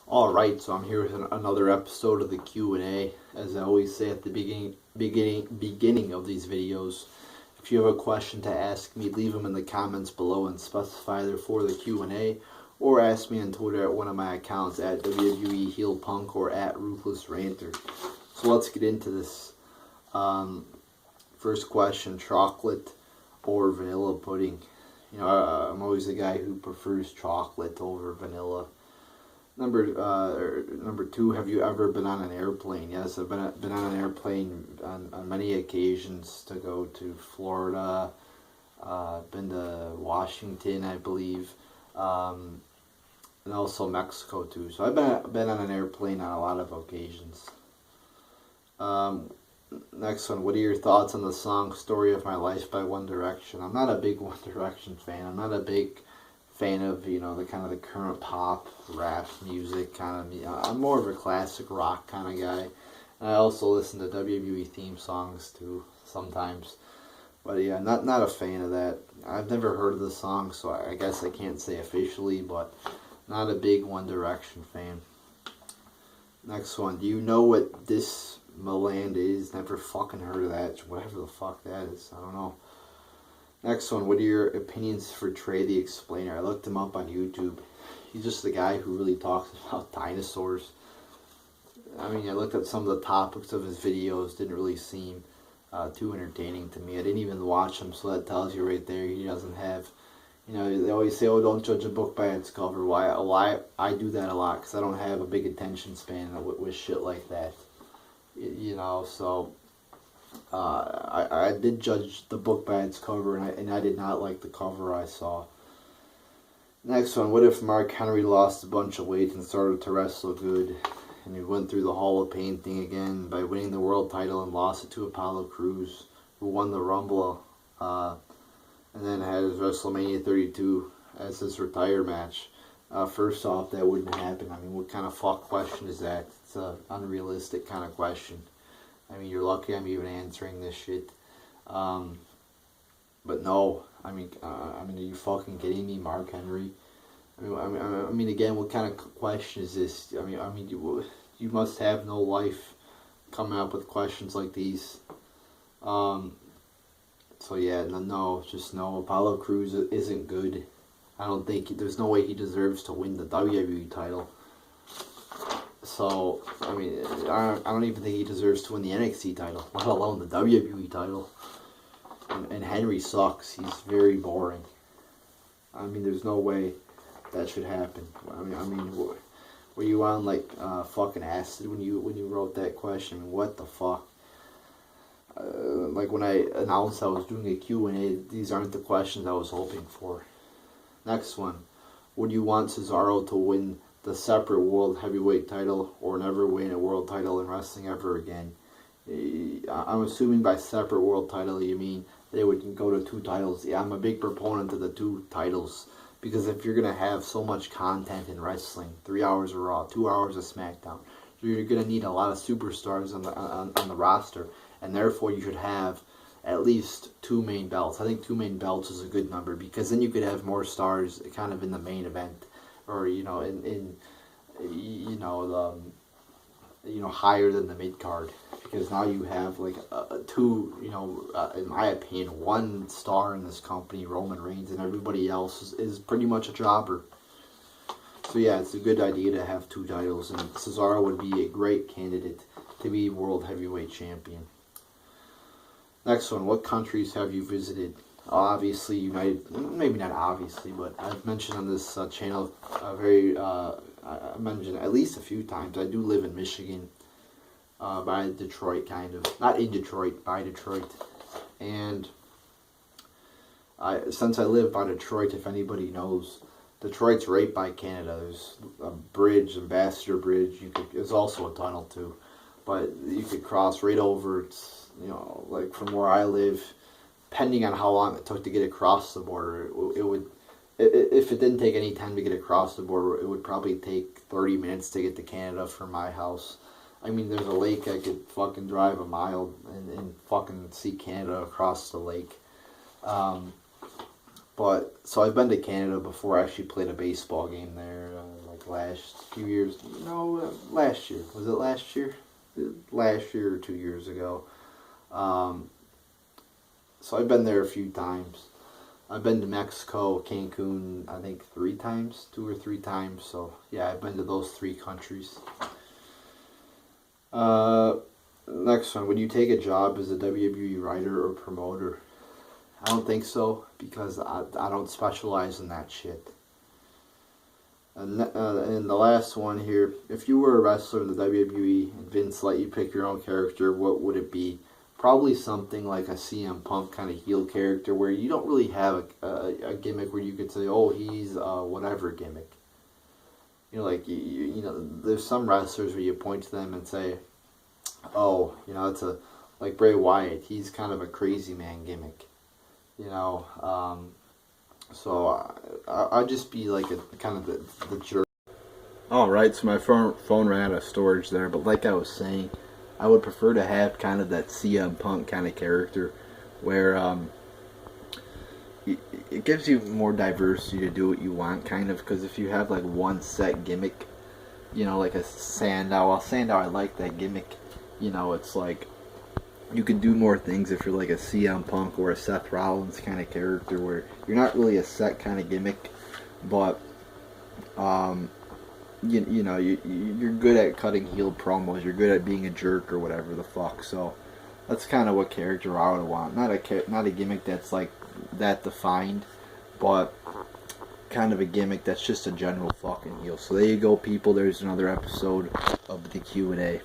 All right, so I'm here with another episode of the Q&A. As I always say at the beginning of these videos, if you have a question to ask me, leave them in the comments below and specify either for the Q&A or ask me on Twitter at one of my accounts at WWE Heel Punk or at Ruthless Ranter. So let's get into this. First question: chocolate or vanilla pudding? I'm always a guy who prefers chocolate over vanilla. Number two, have you ever been on an airplane? Yes, I've been on an airplane on many occasions to go to Florida. Been to Washington, I believe, and also Mexico too. So I've been on an airplane on a lot of occasions. Next one, what are your thoughts on the song "Story of My Life" by One Direction? I'm not a big One Direction fan. I'm not a big fan of the kind of the current pop rap music kind of. I'm more of a classic rock kind of guy. And I also listen to WWE theme songs too sometimes. But yeah, not a fan of that. I've never heard of the song, so I guess I can't say officially, but not a big One Direction fan. Next one, do you know what this Meland is? Never fucking heard of that. Whatever the fuck that is, I don't know. Next one, what are your opinions for Trey the Explainer? I looked him up on YouTube. He's just the guy who really talks about dinosaurs. I mean, I looked at some of the topics of his videos, didn't really seem too entertaining to me. I didn't even watch them, so that tells you right there he doesn't have, they always say, oh, don't judge a book by its cover. Why I do that a lot, because I don't have a big attention span with shit like that. So I did judge the book by its cover, and I did not like the cover I saw. Next one, what if Mark Henry lost a bunch of weight and started to wrestle good, and he went through the Hall of Pain thing again by winning the world title and lost it to Apollo Crews, who won the Rumble, and then had his WrestleMania 32 as his retire match? First off, that wouldn't happen. I mean, what kind of fuck question is that? It's an unrealistic kind of question. I mean, you're lucky I'm even answering this shit. But no, I mean, are you fucking kidding me, Mark Henry? I mean, again, what kind of question is this? I mean, you must have no life coming up with questions like these. So yeah, no, just no. Apollo Crews isn't good. I don't think there's no way he deserves to win the WWE title. So, I mean, I don't even think he deserves to win the NXT title, let alone the WWE title. And Henry sucks. He's very boring. I mean, there's no way that should happen. I mean, were you on like fucking acid when you wrote that question? I mean, what the fuck? Like when I announced I was doing a Q&A, these aren't the questions I was hoping for. Next one, would you want Cesaro to win the separate world heavyweight title or never win a world title in wrestling ever again? I'm assuming by separate world title you mean they would go to two titles. Yeah, I'm a big proponent of the two titles, because if you're going to have so much content in wrestling, 3 hours of Raw, 2 hours of SmackDown, so you're going to need a lot of superstars on the roster, and therefore you should have at least two main belts. I think two main belts is a good number, because then you could have more stars kind of in the main event, or higher than the mid card, because now you have like two, in my opinion, one star in this company, Roman Reigns, and everybody else is pretty much a jobber. So yeah, it's a good idea to have two titles, and Cesaro would be a great candidate to be World Heavyweight Champion. Next one, what countries have you visited? Obviously, maybe not obviously, but I've mentioned on this channel I mentioned at least a few times, I do live in Michigan, by Detroit, kind of. Not in Detroit, by Detroit. And since I live by Detroit, if anybody knows, Detroit's right by Canada. There's a bridge, Ambassador Bridge. There's also a tunnel too, but you could cross right over. It's, like from where I live, depending on how long it took to get across the border, it would, if it didn't take any time to get across the border, it would probably take 30 minutes to get to Canada from my house. I mean, there's a lake I could fucking drive a mile and fucking see Canada across the lake. But, so I've been to Canada before. I actually played a baseball game there, like like last few years. No, last year. Was it last year? Last year or 2 years ago. So I've been there a few times. I've been to Mexico, Cancun, I think 3 times, 2 or 3 times. So yeah, I've been to those 3 countries. Next one, would you take a job as a WWE writer or promoter? I don't think so, because I don't specialize in that shit. And the last one here, if you were a wrestler in the WWE and Vince let you pick your own character, what would it be? Probably something like a CM Punk kind of heel character where you don't really have a gimmick where you could say, oh, he's whatever gimmick. You know, like, you know, there's some wrestlers where you point to them and say, oh, you know, like Bray Wyatt, he's kind of a crazy man gimmick. You know, so I'd just be like a kind of the jerk. Alright, so my phone ran out of storage there, but like I was saying, I would prefer to have kind of that CM Punk kind of character where it gives you more diversity to do what you want, kind of, because if you have like one set gimmick, you know, like a Sandow, I like that gimmick, you know, it's like you can do more things if you're like a CM Punk or a Seth Rollins kind of character where you're not really a set kind of gimmick, but you know, you're good at cutting heel promos, you're good at being a jerk or whatever the fuck. So that's kind of what character I would want. Not a gimmick that's like that defined, but kind of a gimmick that's just a general fucking heel. So there you go, people. There's another episode of the Q&A.